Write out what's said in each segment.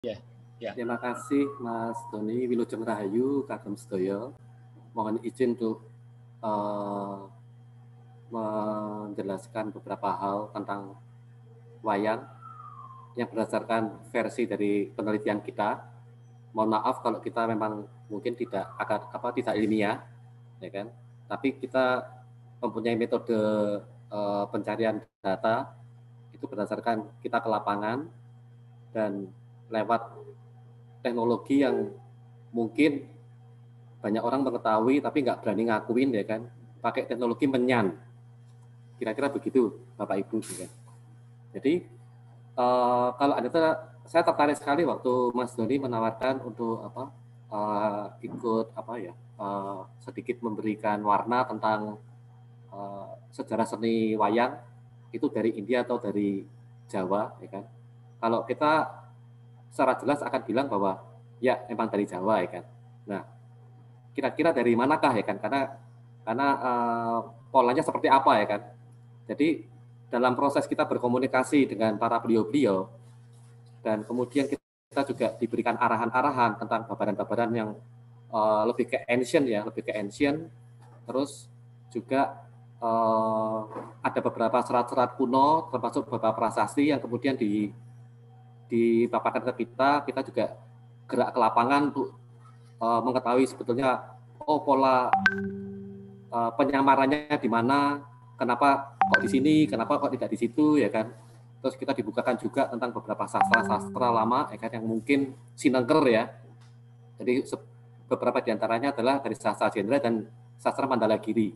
Ya, ya. Terima kasih Mas Doni Wilujeng Rahayu, Kagem Sedoyo. Mohon izin untuk menjelaskan beberapa hal tentang wayang yang berdasarkan versi dari penelitian kita. Mohon maaf kalau kita memang mungkin tidak ilmiah, ya kan? Tapi kita mempunyai metode pencarian data itu berdasarkan kita ke lapangan dan lewat teknologi yang mungkin banyak orang mengetahui tapi nggak berani ngakuin, ya kan? Pakai teknologi menyan, kira-kira begitu Bapak Ibu, ya kan? Jadi kalau ada, saya tertarik sekali waktu Mas Doni menawarkan untuk ikut sedikit memberikan warna tentang sejarah seni wayang itu dari India atau dari Jawa, ya kan? Kalau kita secara jelas akan bilang bahwa ya memang dari Jawa, ya kan? Nah, kira-kira dari manakah, ya kan? Karena polanya seperti apa, ya kan? Jadi dalam proses kita berkomunikasi dengan para beliau-beliau dan kemudian kita juga diberikan arahan-arahan tentang babaran-babaran yang lebih ke ancient, ya, lebih ke ancient. Terus juga ada beberapa serat-serat kuno, termasuk beberapa prasasti yang kemudian dipaparkan ke kita juga gerak ke lapangan untuk mengetahui sebetulnya pola penyamarannya di mana, kenapa kok di sini, kenapa kok tidak di situ, ya kan. Terus kita dibukakan juga tentang beberapa sastra-sastra lama, ya kan, yang mungkin sinengker, ya. Jadi beberapa diantaranya adalah dari sastra Jendra dan sastra Mandala-giri.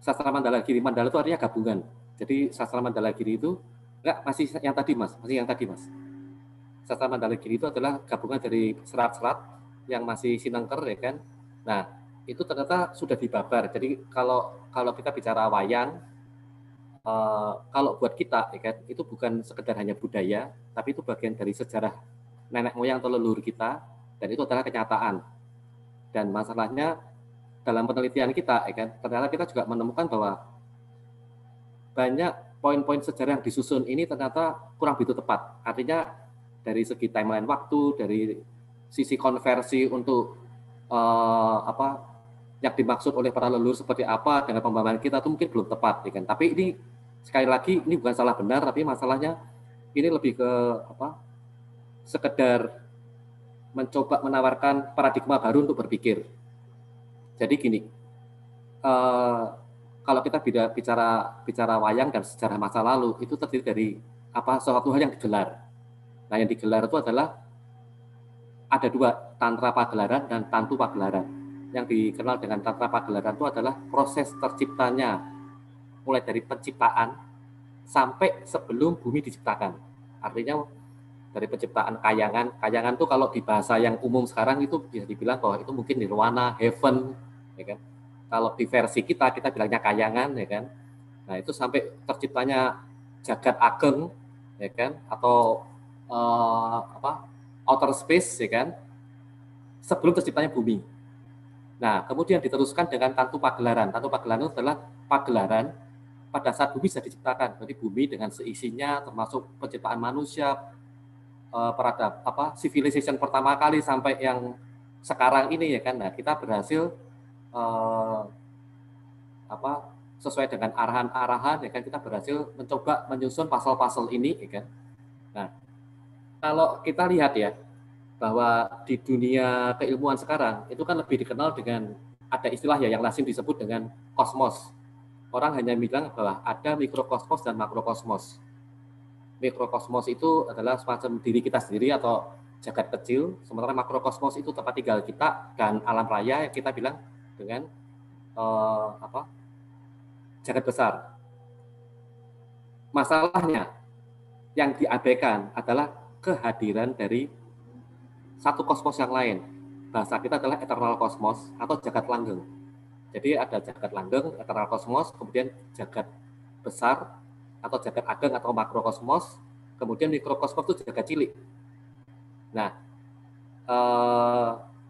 Sastra Mandala-giri, Mandala itu artinya gabungan. Jadi sastra Mandala-giri itu masih yang tadi Mas. Sastra Mandala-giri itu adalah gabungan dari serat-serat yang masih sinengker, ya kan. Nah, itu ternyata sudah dibabar. Jadi kalau kita bicara wayang, kalau buat kita, ya kan, itu bukan sekedar hanya budaya, tapi itu bagian dari sejarah nenek moyang atau leluhur kita, dan itu adalah kenyataan. Dan masalahnya dalam penelitian kita, ya kan, ternyata kita juga menemukan bahwa banyak poin-poin sejarah yang disusun ini ternyata kurang begitu tepat. Artinya dari segi timeline waktu, dari sisi konversi untuk yang dimaksud oleh para leluhur seperti apa dengan pemahaman kita itu mungkin belum tepat, ya kan. Tapi ini sekali lagi ini bukan salah benar, tapi masalahnya ini lebih ke sekedar mencoba menawarkan paradigma baru untuk berpikir. Jadi gini, kalau kita bicara wayang dan sejarah masa lalu itu terdiri dari suatu hal yang digelar. Nah, yang digelar itu adalah ada dua, tantra pagelaran dan tantu pagelaran. Yang dikenal dengan tantra pagelaran itu adalah proses terciptanya mulai dari penciptaan sampai sebelum bumi diciptakan. Artinya dari penciptaan kayangan itu kalau di bahasa yang umum sekarang itu bisa dibilang bahwa itu mungkin nirwana, heaven, ya kan. Kalau di versi kita bilangnya kayangan, ya kan. Nah, itu sampai terciptanya jagat ageng, ya kan, atau outer space, ya kan, sebelum terciptanya bumi. Nah, kemudian diteruskan dengan tantu pagelaran. Tantu pagelaran itu adalah pagelaran pada saat bumi sudah diciptakan. Jadi bumi dengan seisinya, termasuk penciptaan manusia, peradaban civilization pertama kali sampai yang sekarang ini, ya kan. Nah, kita berhasil sesuai dengan arahan-arahan, ya kan, kita berhasil mencoba menyusun pasal-pasal ini, ya kan. Nah, kalau kita lihat ya bahwa di dunia keilmuan sekarang itu kan lebih dikenal dengan ada istilah ya yang lazim disebut dengan kosmos. Orang hanya bilang bahwa ada mikrokosmos dan makrokosmos. Mikrokosmos itu adalah semacam diri kita sendiri atau jagat kecil, sementara makrokosmos itu tempat tinggal kita dan alam raya yang kita bilang dengan jagat besar. Masalahnya yang diabaikan adalah kehadiran dari satu kosmos yang lain. Bahasa kita adalah eternal kosmos atau jagat langgeng. Jadi ada jagat langgeng, eternal kosmos, kemudian jagat besar atau jagat ageng atau makrokosmos, kemudian mikrokosmos itu jagat cilik. Nah,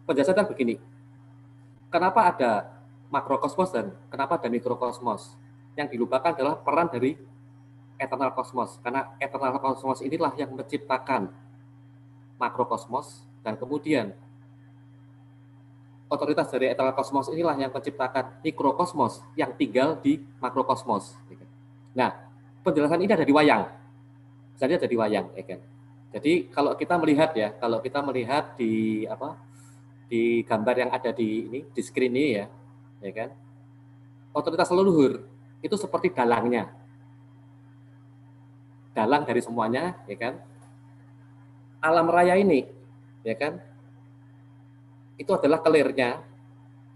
penjelasan begini, kenapa ada makrokosmos dan kenapa ada mikrokosmos? Yang dilupakan adalah peran dari eternal kosmos, karena eternal kosmos inilah yang menciptakan makrokosmos, dan kemudian otoritas dari eternal kosmos inilah yang menciptakan mikrokosmos yang tinggal di makrokosmos. Nah, penjelasan ini ada di wayang. Misalnya ada di wayang, ya kan? Jadi kalau kita melihat ya, kalau kita melihat di di gambar yang ada di ini di screen ini ya kan? Otoritas leluhur itu seperti dalangnya, dalang dari semuanya, ya kan? Alam raya ini, ya kan? Itu adalah kelirnya,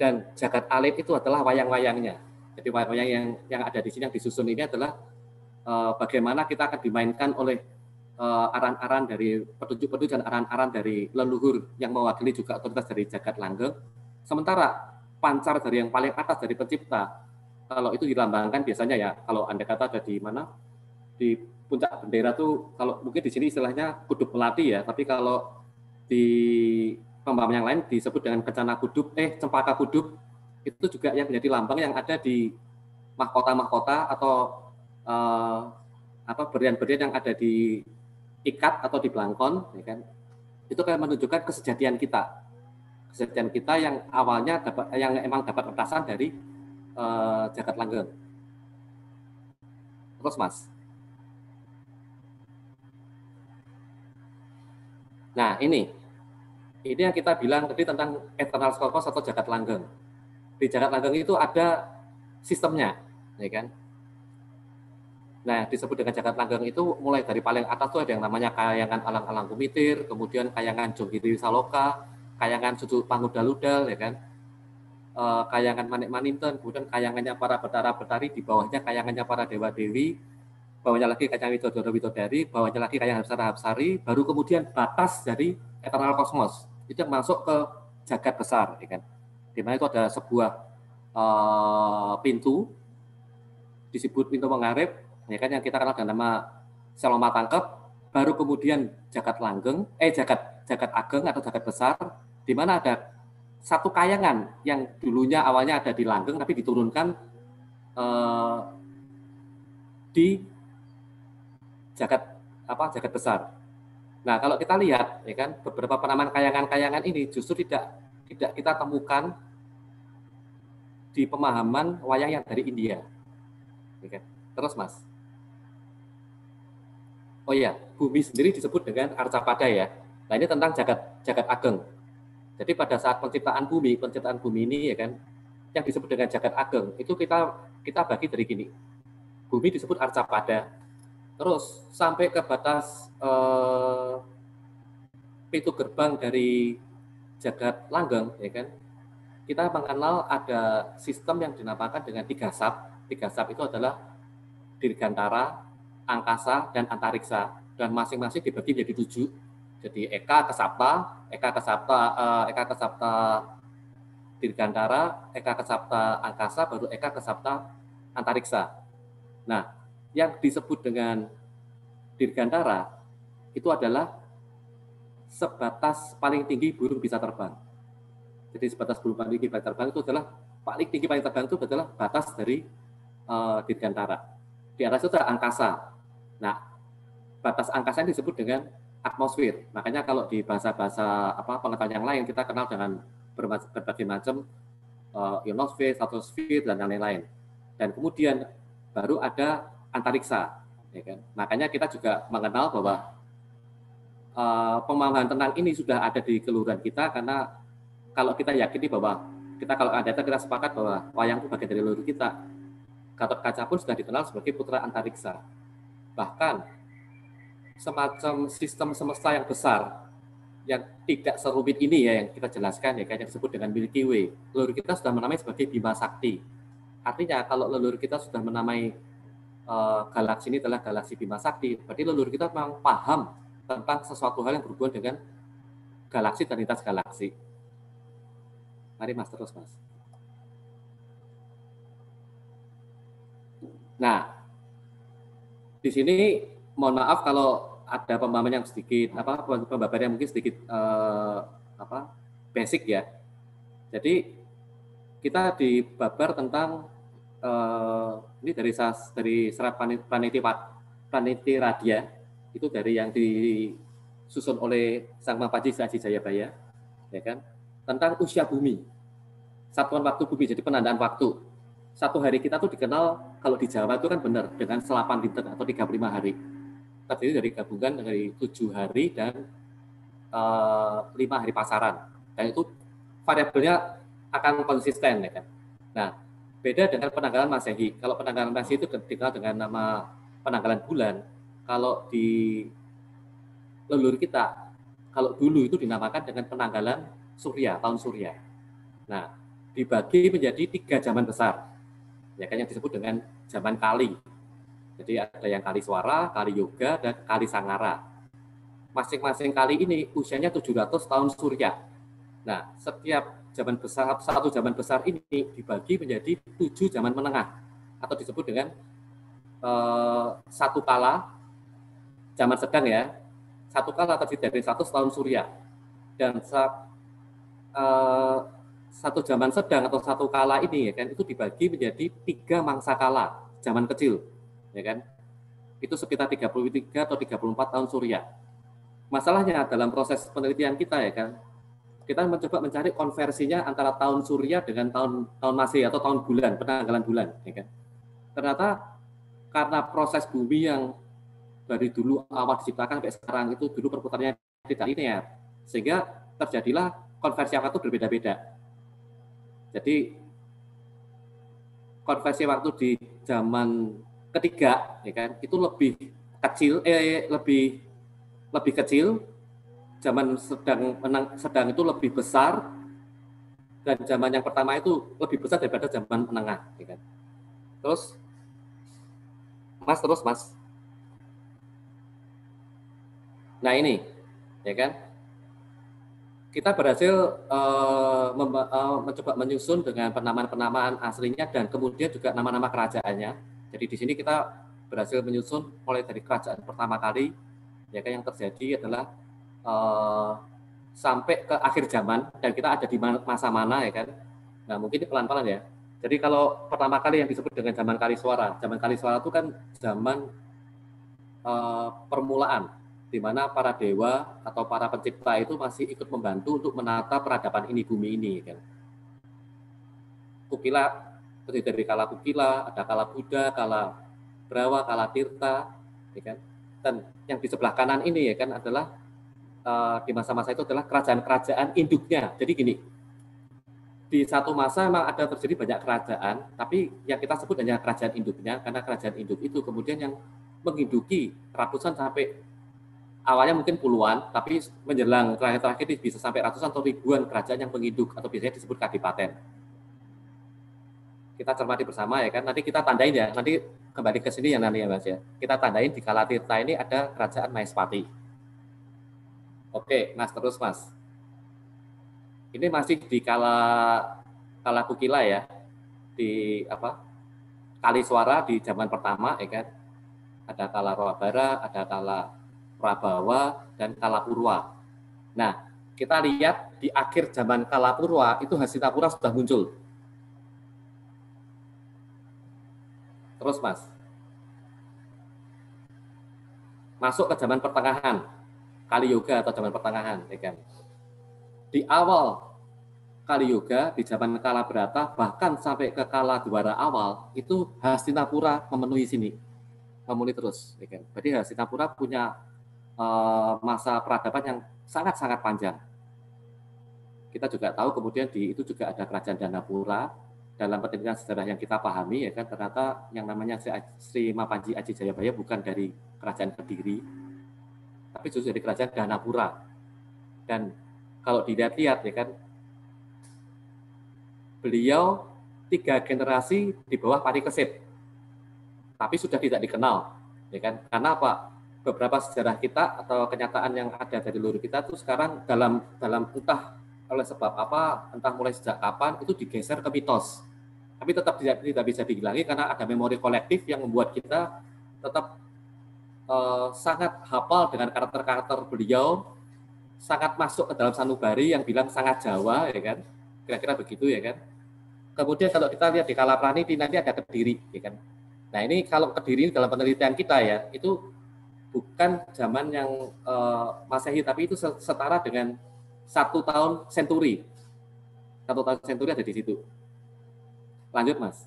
dan jagat alit itu adalah wayang-wayangnya. Jadi wayang-wayang yang ada di sini yang disusun ini adalah bagaimana kita akan dimainkan oleh aran-aran dari petunjuk-petunjuk dan aran-aran dari leluhur yang mewakili juga otoritas dari jagat langgeng. Sementara pancar dari yang paling atas dari pencipta, kalau itu dilambangkan biasanya ya, kalau Anda kata ada di mana, di puncak bendera tuh, kalau mungkin di sini istilahnya kudub melati ya, tapi kalau di pemahaman yang lain disebut dengan kencana kudub, cempaka kudub, itu juga yang menjadi lambang yang ada di mahkota-mahkota atau berlian-berlian yang ada di ikat atau di belangkon, ya kan? Itu kan menunjukkan kesejatian kita yang awalnya yang emang dapat petasan dari jagat langgeng. Terus Mas. Nah ini yang kita bilang tadi tentang eternal kosmos atau jagat langgeng. Di jagat langgeng itu ada sistemnya, ya kan? Nah, disebut dengan jagat langgeng itu mulai dari paling atas tuh ada yang namanya kayangan alang-alang kumitir, kemudian kayangan Jonggiri Saloka, kayangan Suju Pangudal-udal, ya kan? Kayangan Manik Maninten, kemudian kayangannya para betara-betari, di bawahnya kayangannya para dewa-dewi, bawahnya lagi kayangan Widodara-Widodari, bawahnya lagi kayangan Hapsara-Hapsari, baru kemudian batas dari eternal kosmos. Itu yang masuk ke jagat besar, ya kan? Di mana itu ada sebuah pintu, disebut pintu mengarep, ya kan, yang kita kenal dengan nama Seloma Tangkep, baru kemudian jagat langgeng, jagat ageng atau jagat besar, di mana ada satu kayangan yang dulunya awalnya ada di langgeng tapi diturunkan di jagat besar. Nah, kalau kita lihat, ya kan, beberapa penamaan kayangan-kayangan ini justru tidak kita temukan di pemahaman wayang yang dari India. Ya kan? Terus, Mas. Oh iya, bumi sendiri disebut dengan Arcapada ya. Nah, ini tentang jagat ageng. Jadi pada saat penciptaan bumi ini, ya kan, yang disebut dengan jagat ageng itu kita bagi dari gini. Bumi disebut Arcapada. Terus sampai ke batas pintu gerbang dari jagat langgeng, ya kan, kita mengenal ada sistem yang dinamakan dengan tiga sab. Tiga sab itu adalah dirgantara, angkasa, dan antariksa, dan masing-masing dibagi menjadi 7. Jadi Eka Kesapta, Eka Kesapta dirgantara, Eka Kesapta angkasa, baru Eka Kesapta antariksa. Nah, yang disebut dengan dirgantara itu adalah sebatas paling tinggi burung bisa terbang. Jadi sebatas burung paling tinggi bisa terbang itu adalah paling tinggi paling terbang itu adalah batas dari dirgantara. Di atas itu ada angkasa. Nah, batas angkasa ini disebut dengan atmosfer. Makanya kalau di bahasa-bahasa pengetahuan yang lain kita kenal dengan berbagai macam ionosfer, stratosfer, dan yang lain-lain. Dan kemudian baru ada antariksa, ya kan? Makanya kita juga mengenal bahwa pemahaman tentang ini sudah ada di keluhuran kita, karena kalau kita yakini bahwa kalau ada kita sepakat bahwa wayang itu bagian dari leluhur kita. Gatot Kaca pun sudah dikenal sebagai putra antariksa. Bahkan semacam sistem semesta yang besar yang tidak serumit ini ya yang kita jelaskan, ya kan, yang disebut dengan Milky Way. Leluhur kita sudah menamai sebagai Bima Sakti. Artinya kalau leluhur kita sudah menamai galaksi ini adalah galaksi Bima Sakti, berarti leluhur kita memang paham tentang sesuatu hal yang berhubungan dengan galaksi dan lintas galaksi. Mari Mas, terus Mas. Nah, di sini mohon maaf kalau ada pemahaman yang sedikit pembabaran yang mungkin sedikit basic ya. Jadi kita dibabar tentang ini dari serat Praniti Radia, itu dari yang disusun oleh Sang Mahapanji Aji Jayabaya, ya kan, tentang usia bumi, satuan waktu bumi, jadi penandaan waktu. Satu hari kita tuh dikenal, kalau di Jawa itu kan benar, dengan 8 dinten atau 35 hari. Terdiri dari gabungan dari 7 hari dan 5 hari pasaran. Dan itu variabelnya akan konsisten, ya kan. Nah, beda dengan penanggalan Masehi. Kalau penanggalan Masehi itu dikenal dengan nama penanggalan bulan. Kalau di leluhur kita, kalau dulu itu dinamakan dengan penanggalan Surya, tahun Surya. Nah, dibagi menjadi 3 zaman besar, ya kan, yang disebut dengan zaman Kali. Jadi ada yang Kali Swara, Kali Yoga, dan Kali Sangara. Masing-masing kali ini usianya 700 tahun Surya. Nah, setiap zaman besar, satu zaman besar ini dibagi menjadi 7 zaman menengah, atau disebut dengan satu kala, zaman sedang ya, satu kala terdiri dari 100 tahun Surya. Dan satu zaman sedang atau satu kala ini, ya kan, itu dibagi menjadi 3 mangsa kala, zaman kecil, ya kan. Itu sekitar 33 atau 34 tahun Surya. Masalahnya dalam proses penelitian kita, ya kan, kita mencoba mencari konversinya antara tahun Surya dengan tahun Masehi atau tahun bulan, penanggalan bulan, ya kan. Ternyata karena proses bumi yang dari dulu awal diciptakan sampai sekarang itu dulu perputarannya tidak linear, sehingga terjadilah konversi waktu berbeda-beda. Jadi konversi waktu di zaman ketiga, ya kan, itu lebih kecil, lebih kecil. Zaman sedang itu lebih besar, dan zaman yang pertama itu lebih besar daripada zaman menengah, ya kan. Terus Mas. Nah ini, ya kan, kita berhasil mencoba menyusun dengan penamaan-penamaan aslinya dan kemudian juga nama-nama kerajaannya. Jadi di sini kita berhasil menyusun mulai dari kerajaan pertama kali, ya kan, yang terjadi adalah sampai ke akhir zaman, dan kita ada di masa mana, ya kan. Nah, mungkin pelan-pelan ya. Jadi kalau pertama kali yang disebut dengan zaman Kaliswara itu kan zaman permulaan, di mana para dewa atau para pencipta itu masih ikut membantu untuk menata peradaban ini, bumi ini, kan. Kukila terdiri dari kala Kukila, ada kala Buddha, kala Brawa, kala Tirta, ya kan. Dan yang di sebelah kanan ini, ya kan, adalah di masa-masa itu adalah kerajaan-kerajaan induknya. Jadi gini, di satu masa memang ada terjadi banyak kerajaan, tapi yang kita sebut hanya kerajaan induknya, karena kerajaan induk itu kemudian yang menghidupi ratusan sampai awalnya mungkin puluhan, tapi menjelang terakhir bisa sampai ratusan atau ribuan kerajaan yang menginduk, atau biasanya disebut kadipaten. Kita cermati bersama, ya kan, nanti kita tandain ya, nanti kembali ke sini ya nanti ya Mas ya. Kita tandain di Kala Tirta ini ada kerajaan Mahespati. Oke, Mas, terus Mas. Ini masih di kala Kukila ya, di Kaliswara di zaman pertama, ya kan. Ada kala Roabara, ada kala Prabawa, dan kala Purwa. Nah, kita lihat di akhir zaman kala Purwa itu Hastinapura sudah muncul. Terus Mas, masuk ke zaman pertengahan, Kali Yoga atau zaman pertengahan, ya kan. Di awal Kali Yoga, di zaman Kala Brata, bahkan sampai ke Kala Dwara awal, itu Hastinapura memenuhi sini, memenuhi terus, ya kan. Jadi Hastinapura punya masa peradaban yang sangat-sangat panjang. Kita juga tahu kemudian di itu juga ada kerajaan Danapura. Dalam penelitian sejarah yang kita pahami, ya kan, ternyata yang namanya Sri Mahapanji Aji Jayabaya bukan dari kerajaan Kediri, tapi justru dari kerajaan Danapura. Dan kalau dilihat-lihat, ya kan, beliau 3 generasi di bawah Parikesit, tapi sudah tidak dikenal, ya kan? Karena apa? Beberapa sejarah kita atau kenyataan yang ada dari leluhur kita itu sekarang dalam entah oleh sebab apa, entah mulai sejak kapan, itu digeser ke mitos. Tapi tetap tidak bisa dihilangi karena ada memori kolektif yang membuat kita tetap sangat hafal dengan karakter-karakter beliau, sangat masuk ke dalam sanubari yang bilang sangat Jawa, ya kan? Kira-kira begitu, ya kan? Kemudian kalau kita lihat di Kalapraniti nanti ada Kediri, ya kan? Nah ini kalau Kediri dalam penelitian kita ya, itu bukan zaman yang Masehi, tapi itu setara dengan 1 tahun senturi. 1 tahun senturi ada di situ. Lanjut, Mas.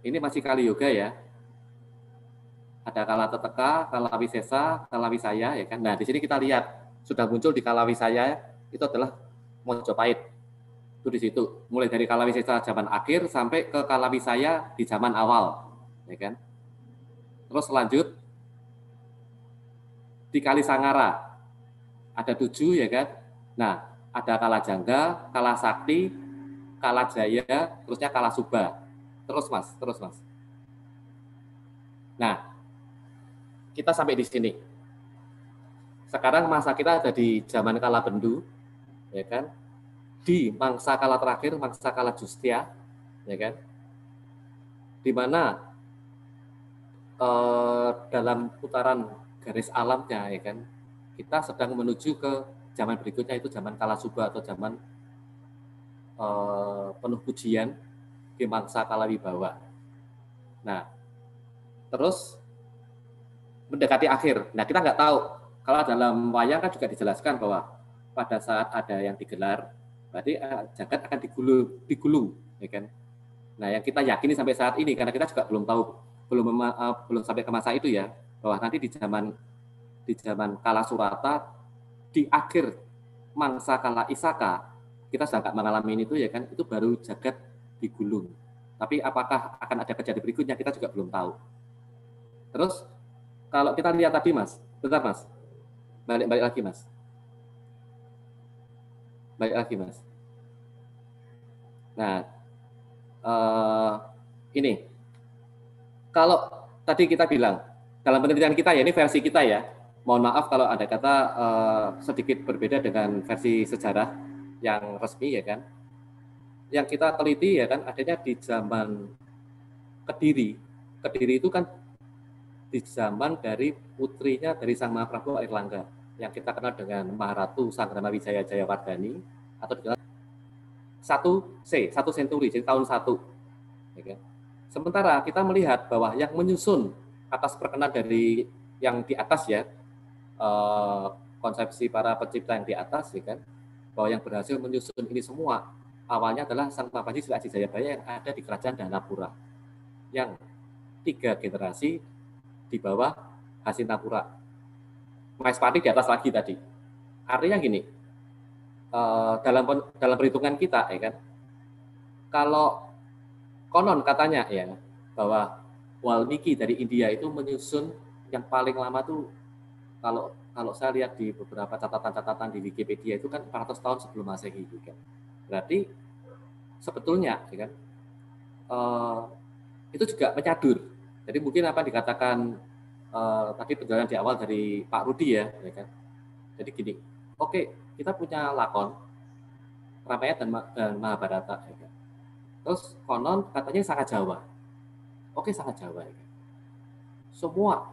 Ini masih Kali Yoga ya. Ada Kala Teteka, Kala Wisesa, Kala Wisaya ya kan. Nah, di sini kita lihat sudah muncul di Kala Wisaya itu adalah Mojopahit. Itu di situ. Mulai dari Kala Wisesa zaman akhir sampai ke Kala Wisaya di zaman awal, ya kan. Terus lanjut di Kali Sangara ada 7 ya kan. Nah, ada Kala Jangga, Kala Sakti, Kala Jaya, terusnya Kala Suba. Terus Mas. Nah, kita sampai di sini. Sekarang masa kita ada di zaman Kala Bendu, ya kan? Di mangsa kala terakhir, mangsa kala Justia, ya kan? Di mana dalam putaran garis alamnya, ya kan? Kita sedang menuju ke zaman berikutnya, itu zaman Kala Suba atau zaman penuh pujian di mangsa Kala Wibawa. Nah, terus mendekati akhir. Nah, kita nggak tahu. Kalau dalam wayang kan juga dijelaskan bahwa pada saat ada yang digelar, berarti jagat akan digulung, ya kan? Nah, yang kita yakini sampai saat ini, karena kita juga belum tahu, belum sampai ke masa itu ya, bahwa nanti di zaman Kala Surata, di akhir mangsa Kala Isaka, kita sedang mengalami itu ya kan, itu baru jagat digulung. Tapi apakah akan ada kejadian berikutnya, kita juga belum tahu. Terus kalau kita lihat tadi Mas, bentar Mas, balik lagi Mas. Balik lagi Mas. Nah, ini, kalau tadi kita bilang, dalam penelitian kita ya, ini versi kita ya, mohon maaf kalau ada kata sedikit berbeda dengan versi sejarah yang resmi ya kan. Yang kita teliti ya kan, adanya di zaman Kediri. Kediri itu kan di zaman dari putrinya dari Sang Mahaprabu Airlangga, yang kita kenal dengan Maharatu Sanggrama Wijaya Jayawardhani, atau dikenal 1 senturi, jadi tahun 1. Ya kan? Sementara kita melihat bahwa yang menyusun atas perkenan dari yang di atas ya, konsepsi para pencipta yang di atas ya kan, bahwa yang berhasil menyusun ini semua awalnya adalah Sang Mahaprabu Sri Aji Jayabaya yang ada di Kerajaan Danapura, yang 3 generasi di bawah Hastinapura. Maespati di atas lagi tadi. Artinya gini, dalam perhitungan kita ya kan, kalau konon katanya ya bahwa Walmiki dari India itu menyusun yang paling lama tuh, kalau saya lihat di beberapa catatan-catatan di Wikipedia itu kan 400 tahun sebelum Masehi juga. Berarti sebetulnya ya kan, itu juga menyadur. Jadi mungkin apa dikatakan tadi penjelasan di awal dari Pak Rudi ya kan. Jadi gini, oke, kita punya lakon Ramayana dan Mahabharata ya kan. Terus konon katanya sangat Jawa. Oke, sangat Jawa ya kan. Semua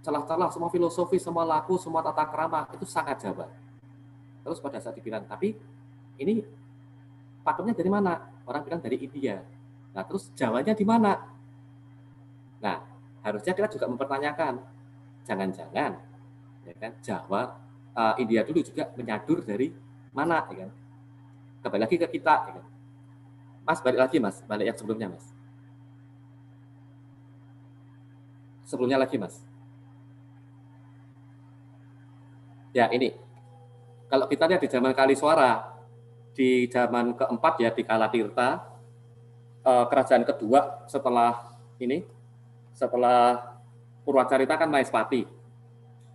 celah-celah, semua filosofi, semua laku, semua tata krama itu sangat Jawa. Terus pada saat dibilang, tapi ini pakemnya dari mana? Orang bilang dari India. Nah, terus Jawanya di mana? Nah, harusnya kita juga mempertanyakan, jangan-jangan ya kan Jawa, India dulu juga menyadur dari mana ya kan? Kembali lagi ke kita ya kan? Mas, balik lagi Mas, balik yang sebelumnya Mas. Sebelumnya lagi Mas. Ya ini, kalau kita lihat di zaman Kaliswara, di zaman keempat ya di Kalatirta, kerajaan kedua setelah ini, setelah Purwacarita kan Maespati.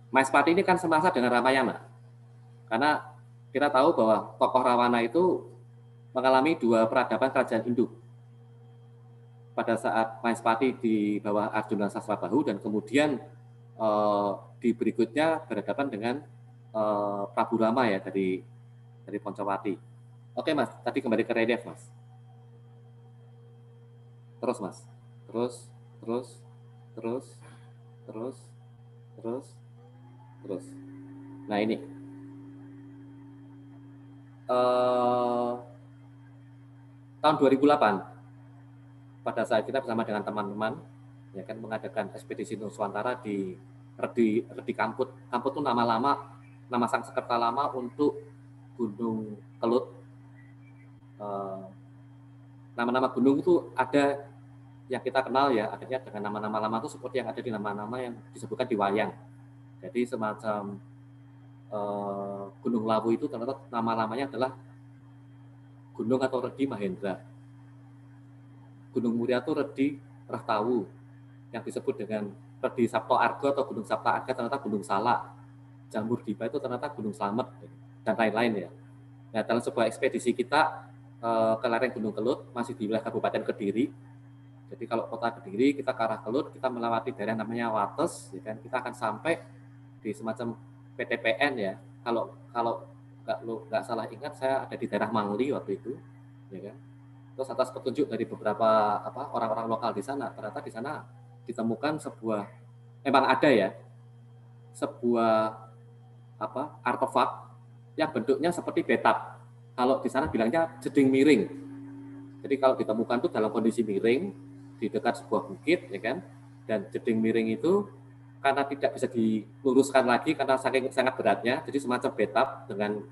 Maespati ini kan semasa dengan Ramayana. Karena kita tahu bahwa tokoh Rawana itu mengalami 2 peradaban kerajaan induk. Pada saat Maespati di bawah Arjuna Sasrabahu, dan kemudian di berikutnya berhadapan dengan Prabu Rama ya dari Poncowati. Oke Mas, tadi kembali ke relief Mas. Terus Mas, terus. Nah ini, tahun 2008, pada saat kita bersama dengan teman-teman ya kan, mengadakan ekspedisi Nusantara di Redi Kamput. Kamput itu nama sang sekerta lama untuk Gunung Kelut. Nama-nama gunung itu ada yang kita kenal ya, adanya dengan nama-nama lama itu seperti yang ada di nama-nama yang disebutkan di wayang. Jadi semacam Gunung Lawu itu ternyata nama-namanya adalah Gunung atau Redi Mahendra. Gunung Muria itu Redi Rahtawu, yang disebut dengan Redi Sabto Arga atau Gunung Sabta Arga ternyata Gunung Salak. Jamur Dipa itu ternyata Gunung Slamet, dan lain-lain ya. Nah, dalam sebuah ekspedisi kita ke lereng Gunung Kelut, masih di wilayah Kabupaten Kediri. Jadi kalau kota Kediri, kita ke arah Kelut, kita melewati daerah namanya Wates, ya kan? Kita akan sampai di semacam PTPN ya. Kalau nggak salah ingat, saya ada di daerah Mangli waktu itu, ya kan. Terus atas petunjuk dari beberapa orang-orang lokal di sana, ternyata di sana ditemukan memang ada ya, sebuah artefak yang bentuknya seperti betap. Kalau di sana bilangnya jeding miring. Jadi kalau ditemukan itu dalam kondisi miring di dekat sebuah bukit, ya kan. Dan jeding miring itu karena tidak bisa diluruskan lagi karena saking sangat beratnya, jadi semacam betap dengan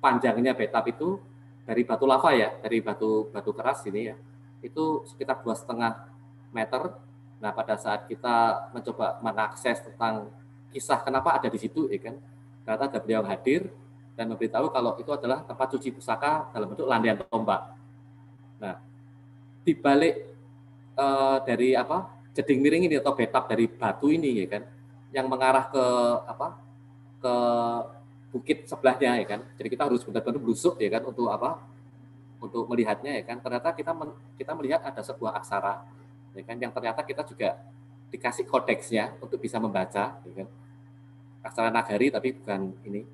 panjangnya betap itu dari batu lava ya, dari batu keras ini ya, itu sekitar 2,5 meter. Nah, pada saat kita mencoba mengakses tentang kisah kenapa ada di situ, ya kan, ternyata ada beliau hadir dan memberitahu kalau itu adalah tempat cuci pusaka dalam bentuk landian tombak. Nah, di balik dari jeding miring ini atau betap dari batu ini, ya kan, yang mengarah ke bukit sebelahnya, ya kan. Jadi kita harus benar-benar blusuk, ya kan, untuk melihatnya, ya kan. Ternyata kita melihat ada sebuah aksara, ya kan, yang ternyata kita juga dikasih kodeksnya untuk bisa membaca, ya kan. Aksara Nagari tapi bukan ini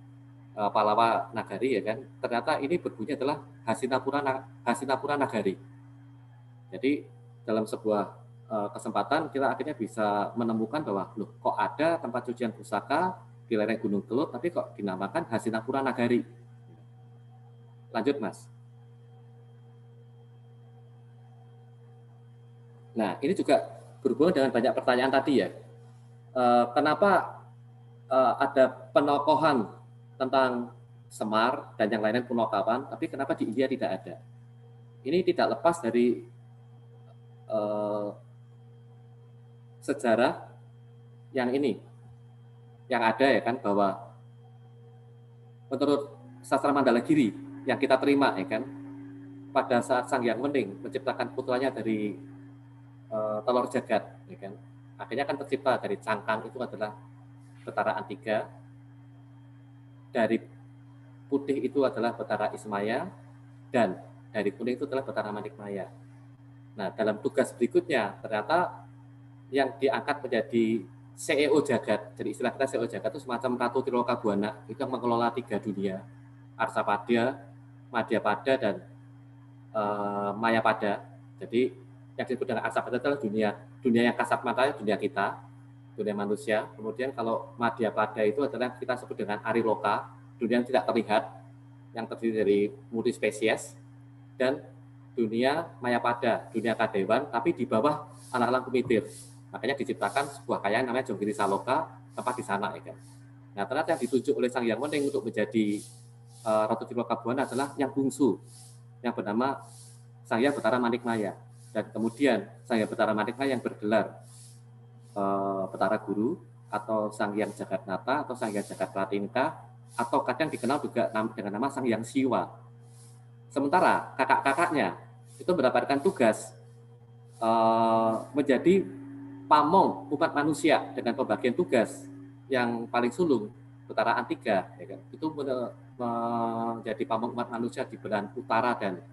Palawa Nagari, ya kan. Ternyata ini berbunyi adalah Hastinapura Nagari. Jadi dalam sebuah kesempatan kita akhirnya bisa menemukan bahwa loh, kok ada tempat cucian pusaka di lereng Gunung Kelut tapi kok dinamakan Hastinapura Nagari. Lanjut, Mas. Nah, ini juga berhubungan dengan banyak pertanyaan tadi ya. Kenapa ada penokohan tentang Semar dan yang lainnya Punokawan, tapi kenapa di India tidak ada? Ini tidak lepas dari sejarah yang ada, ya kan, bahwa menurut sastra Mandalagiri yang kita terima, ya kan, pada saat Sang Hyang Wening menciptakan putranya dari telur jagat, ya kan, akhirnya kan tercipta dari cangkang itu adalah Betara Antiga, dari putih itu adalah Betara Ismaya, dan dari kuning itu adalah Betara Manikmaya. Nah, dalam tugas berikutnya ternyata yang diangkat menjadi CEO Jagat, jadi istilah kita CEO Jagat itu semacam Ratu Tiloka Buana, itu yang mengelola 3 dunia, Arsapada, Madyapada, dan Mayapada. Jadi yang disebut dengan Arsapada adalah dunia yang kasat mata, dunia kita, dunia manusia. Kemudian kalau Madyapada itu adalah kita sebut dengan Ariloka, dunia yang tidak terlihat, yang terdiri dari multispesies, dan dunia Mayapada, dunia kadewan, tapi di bawah anak-anak kumitir. Makanya diciptakan sebuah kayaan namanya Jonggiri Saloka, tempat di sana, ya kan. Nah, ternyata yang ditunjuk oleh Sang Hyang Wening untuk menjadi Ratu Tiloka Buana adalah yang bungsu, yang bernama Sang Hyang Betara Manikmaya. Dan kemudian Sang Hyang Betara Manikmaya yang bergelar Betara Guru, atau Sang Hyang Jagatnata, atau Sang Hyang Jagatpratingkah, atau kadang dikenal juga dengan nama Sang Hyang Siwa. Sementara kakak-kakaknya itu mendapatkan tugas menjadi pamong umat manusia dengan pembagian tugas yang paling sulung, Betara Antiga, ya kan? Itu menjadi pamong umat manusia di belahan utara dan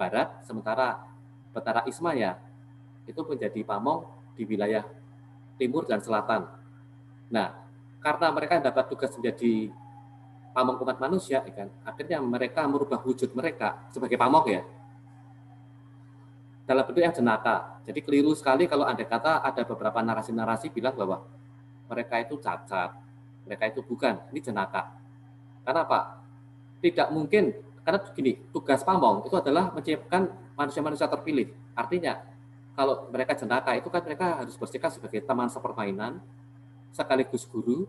barat, sementara Betara Ismaya itu menjadi pamong di wilayah timur dan selatan. Nah, karena mereka dapat tugas menjadi pamong umat manusia, ya kan, akhirnya mereka merubah wujud mereka sebagai pamong ya, dalam bentuk yang jenaka. Jadi keliru sekali kalau andai kata ada beberapa narasi-narasi bilang bahwa mereka itu cacat, mereka itu bukan, ini jenaka. Karena apa? Tidak mungkin, karena begini, tugas pamong itu adalah menciptakan manusia-manusia terpilih. Artinya, kalau mereka jenaka itu kan mereka harus bersikap sebagai teman sepermainan, sekaligus guru,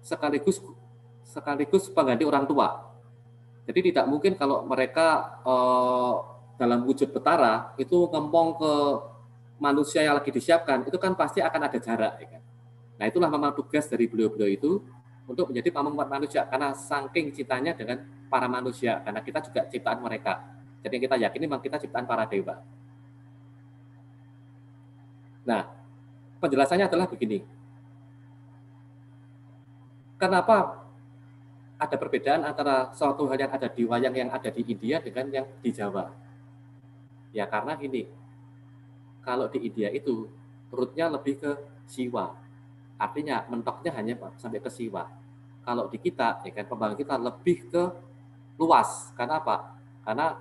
sekaligus pengganti orang tua. Jadi tidak mungkin kalau mereka dalam wujud betara itu ngempong ke manusia yang lagi disiapkan, itu kan pasti akan ada jarak. Ya kan? Nah itulah memang tugas dari beliau-beliau itu untuk menjadi pamong manusia, karena saking cintanya dengan para manusia, karena kita juga ciptaan mereka. Jadi kita yakini memang kita ciptaan para dewa. Nah, penjelasannya adalah begini. Kenapa ada perbedaan antara suatu hal yang ada di wayang yang ada di India dengan yang di Jawa? Ya karena gini, kalau di India itu perutnya lebih ke siwa. Artinya mentoknya hanya sampai ke siwa. Kalau di kita, ya kan pembangunan kita lebih ke luas. Karena apa? Karena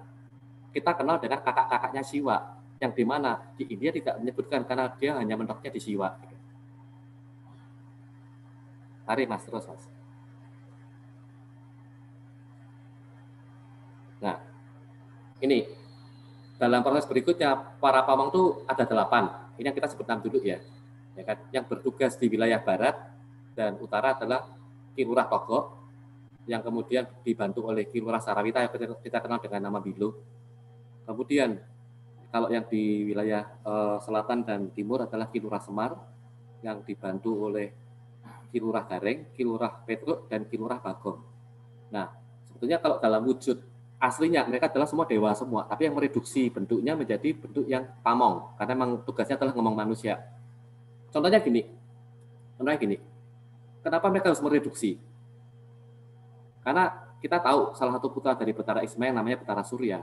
kita kenal dengan kakak-kakaknya siwa, yang dimana di India tidak menyebutkan karena dia hanya mentoknya di siwa. Tarik mas, terus mas. Nah, ini dalam proses berikutnya para pamong itu ada 8. Ini yang kita sebut 6 dulu ya. Ya kan? Yang bertugas di wilayah barat dan utara adalah Ki Lurah Togok, yang kemudian dibantu oleh Ki Lurah Sarawita yang kita kenal dengan nama Bilu. Kemudian kalau yang di wilayah selatan dan timur adalah Ki Lurah Semar yang dibantu oleh Ki Lurah Gareng, Ki Lurah Petruk, dan Ki Lurah Bagong. Nah, sebetulnya kalau dalam wujud aslinya mereka adalah semua dewa semua, tapi yang mereduksi bentuknya menjadi bentuk yang pamong, karena memang tugasnya adalah ngomong manusia. Contohnya gini, kenapa mereka harus mereduksi? Karena kita tahu salah satu putra dari Betara Ismail namanya Betara Surya,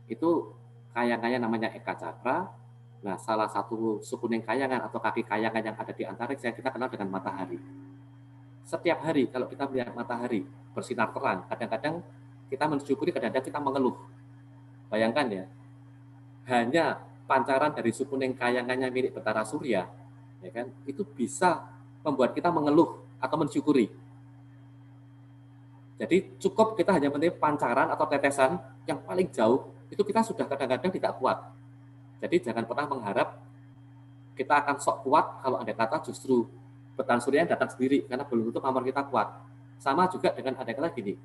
itu kayangannya namanya Eka Cakra. Nah, salah satu sukuning kayangan atau kaki kayangan yang ada di antariksa yang kita kenal dengan matahari. Setiap hari kalau kita melihat matahari bersinar terang, kadang-kadang kita mensyukuri, kadang-kadang kita mengeluh. Bayangkan ya, hanya pancaran dari sukuning kayangannya milik Betara Surya, ya kan, itu bisa membuat kita mengeluh atau mensyukuri. Jadi cukup kita hanya menerima pancaran atau tetesan yang paling jauh, itu kita sudah kadang-kadang tidak kuat. Jadi jangan pernah mengharap kita akan sok kuat kalau ada kata justru Betara Surya datang sendiri, karena belum tentu pamor kita kuat. Sama juga dengan ada kata gini,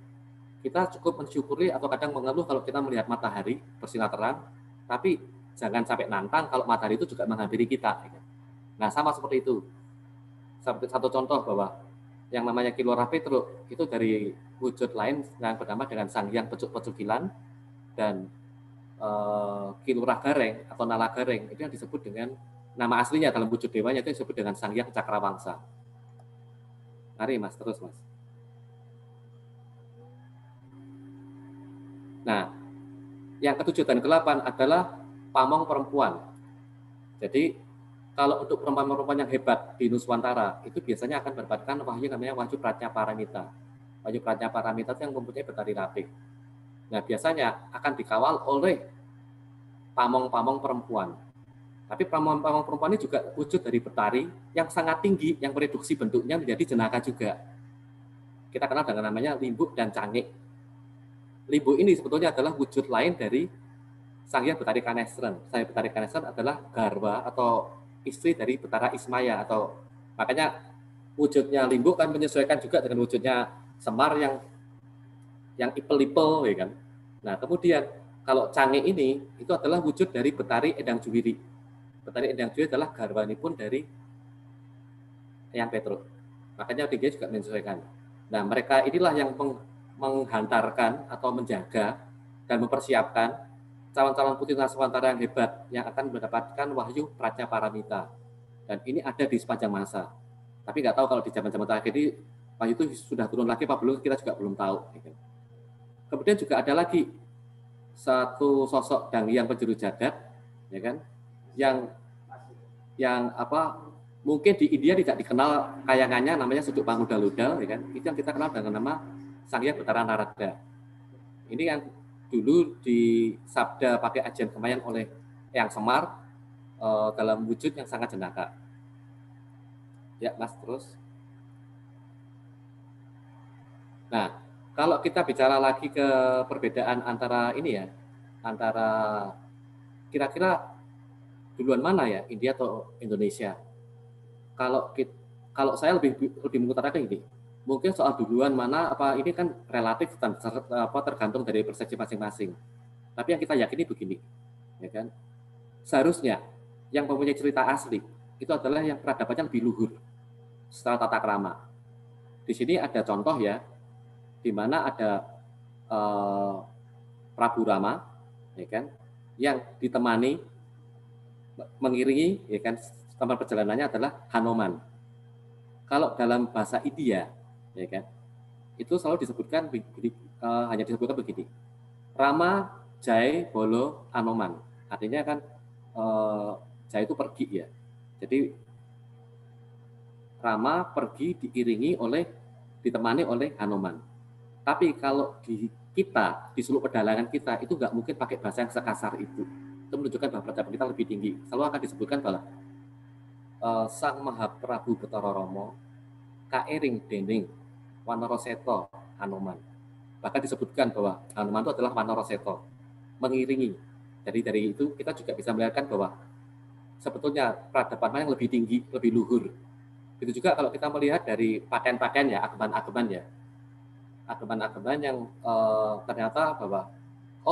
kita cukup mensyukuri atau kadang mengeluh kalau kita melihat matahari bersinar terang, tapi jangan sampai nantang kalau matahari itu juga menghampiri kita. Nah, sama seperti itu. Satu contoh bahwa yang namanya Ki Lurah Petruk itu dari wujud lain yang bernama dengan Sang Hyang Pecuk-Pecukilan, dan Ki Lurah Gareng atau Nala Gareng itu yang disebut dengan nama aslinya dalam wujud dewanya itu disebut dengan Sang Hyang Cakrawangsa. Mari mas, terus mas. Nah, yang ke-7 dan ke-8 adalah pamong perempuan. Jadi, kalau untuk perempuan-perempuan yang hebat di Nuswantara, itu biasanya akan mendapatkan wahyu namanya Wahyu Pratnya Paramita. Wahyu Pratnya Paramita itu yang mempunyai betari rapih. Nah, biasanya akan dikawal oleh pamong-pamong perempuan. Tapi pamong-pamong perempuan ini juga wujud dari betari yang sangat tinggi, yang mereduksi bentuknya menjadi jenaka juga. Kita kenal dengan namanya Limbuk dan Cangik. Limbuk ini sebetulnya adalah wujud lain dari Sang Hyang Betari Kanestren. Sang Hyang Betari Kanestren adalah garwa atau istri dari Betara Ismaya, atau makanya wujudnya Limbuk kan menyesuaikan juga dengan wujudnya Semar yang ipel-ipel, ya kan. Nah, kemudian kalau Cangik ini itu adalah wujud dari Betari Endang Juwiri. Betari Endang Juwiri adalah garwani pun dari Eyang Petruk. Makanya dia juga menyesuaikan. Nah, mereka inilah yang menghantarkan atau menjaga dan mempersiapkan calon-calon putri Nuswantara yang hebat yang akan mendapatkan wahyu Pratnya Paramita. Dan ini ada di sepanjang masa. Tapi nggak tahu kalau di zaman-zaman terakhir ini wahyu itu sudah turun lagi apa belum, kita juga belum tahu. Kemudian juga ada lagi satu sosok Dang Hyang Penjuru Jagat, ya kan, yang apa mungkin di India tidak dikenal kayangannya, namanya Suduk Pangudal-udal, ya kan, itu yang kita kenal dengan nama Sang Hyang Betara Narada. Ini yang dulu disabda pakai ajian Kemayan oleh Eyang Semar dalam wujud yang sangat jenaka. Ya, Mas, terus. Nah, kalau kita bicara lagi ke perbedaan antara ini ya, antara kira-kira duluan mana ya, India atau Indonesia? Kalau saya lebih mengutarakan ini, mungkin soal duluan mana apa ini kan relatif dan tergantung dari persepsi masing-masing. Tapi yang kita yakini begini, ya kan? Seharusnya yang mempunyai cerita asli itu adalah yang peradabannya lebih luhur secara tata krama. Di sini ada contoh ya, di mana ada Prabu Rama, ya kan, yang ditemani mengiringi, ya kan, teman perjalanannya adalah Hanuman. Kalau dalam bahasa India, ya kan, itu selalu disebutkan hanya disebutkan begini, Rama Jai Bolo Hanuman. Artinya kan Jai itu pergi ya. Jadi Rama pergi ditemani oleh Hanuman. Tapi kalau di kita, di seluruh pedalangan kita, itu nggak mungkin pakai bahasa yang sekasar itu. Itu menunjukkan bahwa peradaban kita lebih tinggi. Selalu akan disebutkan bahwa Sang Mahaprabu Betara Rama kaering dening Wanaraseto Hanuman. Bahkan disebutkan bahwa Hanuman itu adalah Wanaraseto, mengiringi. Jadi dari itu kita juga bisa melihatkan bahwa sebetulnya peradaban yang lebih tinggi, lebih luhur. Itu juga kalau kita melihat dari pakaian-pakaian ya, ageman-ageman ya, ageman-ageman yang ternyata bahwa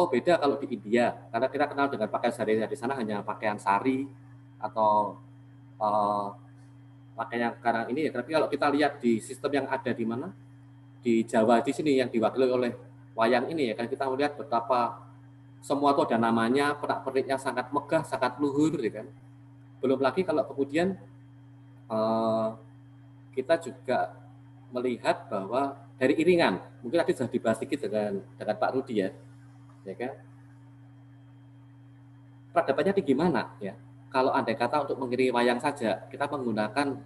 beda kalau di India, karena kita kenal dengan pakaian sehari-hari di sana hanya pakaian sari atau pakaian yang sekarang ini ya. Tapi kalau kita lihat di sistem yang ada di mana, di Jawa di sini yang diwakili oleh wayang ini ya kan, kita melihat betapa semua itu ada namanya, pernak-perniknya sangat megah, sangat luhur ya kan. Belum lagi kalau kemudian kita juga melihat bahwa dari iringan, mungkin tadi sudah dibahas sedikit dengan Pak Rudi ya kan. Peradabannya tinggi mana ya? Kalau andai kata untuk mengiringi wayang saja, kita menggunakan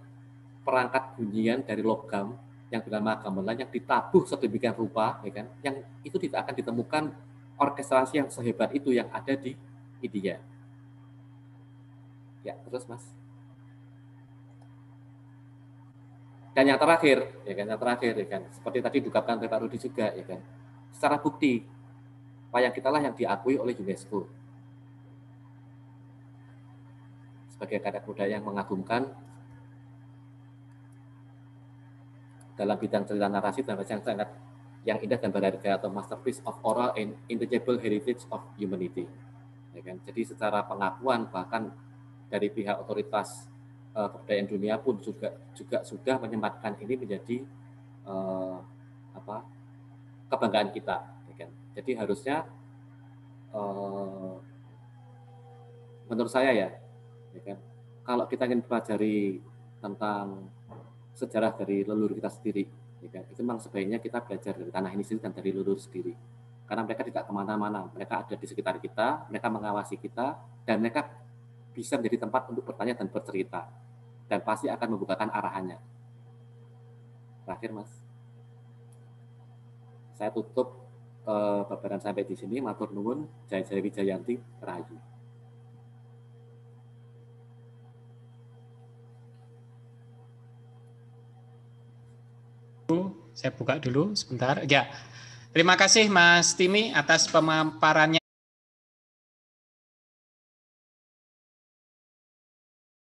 perangkat bunyian dari logam yang bernama gamelan yang ditabuh sedemikian rupa, ya kan? Yang itu tidak akan ditemukan orkestrasi yang sehebat itu yang ada di India. Ya, terus Mas. Dan yang terakhir, ya kan, seperti tadi diungkapkan oleh Pak Rudi juga, ya kan. Secara bukti, wayang kita lah yang diakui oleh UNESCO sebagai karya budaya yang mengagumkan dalam bidang cerita narasi dan yang sangat yang indah dan berharga atau masterpiece of oral and intangible heritage of humanity. Ya kan? Jadi secara pengakuan bahkan dari pihak otoritas kebudayaan dunia pun juga sudah menyematkan ini menjadi kebanggaan kita. Ya kan? Jadi harusnya menurut saya ya kan, kalau kita ingin pelajari tentang sejarah dari leluhur kita sendiri, ya kan, itu memang sebaiknya kita belajar dari tanah ini sendiri dan dari leluhur sendiri. Karena mereka tidak kemana-mana, mereka ada di sekitar kita, mereka mengawasi kita, dan mereka bisa menjadi tempat untuk bertanya dan bercerita, dan pasti akan membukakan arahannya. Terakhir, Mas, saya tutup paparan sampai di sini. Matur nuwun, Jaya Jaya Wijayanti, Rahayu. Saya buka dulu sebentar. Ya, terima kasih Mas Timi atas pemaparannya.